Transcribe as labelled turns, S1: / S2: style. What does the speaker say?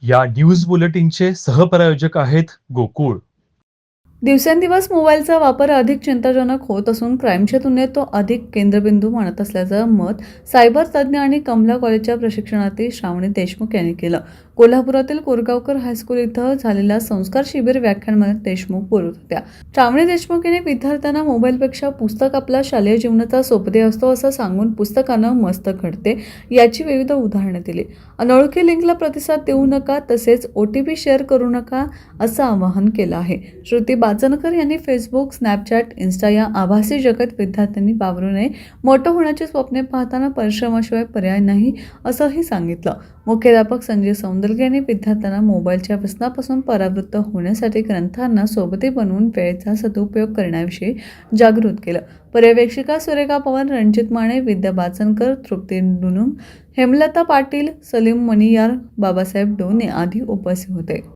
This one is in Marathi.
S1: या न्यूज बुलेटिनचे सहप्रायोजक आहेत गोकुळ.
S2: दिवसेंदिवस मोबाईलचा वापर अधिक चिंताजनक होत असून क्राईमच्या तुलनेत तो अधिक केंद्रबिंदू मानत असल्याचं मत सायबर तज्ज्ञ आणि कमला कॉलेजच्या प्रशिक्षणार्थी श्रावणी देशमुख यांनी केलं. कोल्हापुरातील कोरगावकर हायस्कूल इथं झालेल्या संस्कार शिबिर व्याख्यानमालेत देशमुख बोलत होत्या. श्रावणी देशमुख यांनी विद्यार्थ्यांना मोबाईलपेक्षा पुस्तक आपला शालेय जीवनाचा सोपदे असतो असं सांगून पुस्तकानं मस्त घडते याची विविध उदाहरणं दिली. अनोळखी लिंकला प्रतिसाद देऊ नका, तसेच OTP शेअर करू नका असं आवाहन केलं आहे. श्रुती बाचनकर यांनी फेसबुक, स्नॅपचॅट, इन्स्टा या आभासी जगात विद्यार्थ्यांनी वावरू नये. मोठं होण्याची स्वप्ने पाहताना परिश्रमाशिवाय पर्याय नाही असंही सांगितलं. मुख्याध्यापक संजय सौंदर्गे यांनी विद्यार्थ्यांना मोबाईलच्या व्यसनापासून परावृत्त होण्यासाठी ग्रंथांना सोबती बनवून वेळेचा सदुपयोग करण्याविषयी जागृत केलं. पर्यवेक्षिका सुरेखा पवार, रणजित माने, विद्या बाचनकर, तृप्ती डुनुम, हेमलता पाटील, सलीम मणियार, बाबासाहेब डोने आदी उपस्थित होते.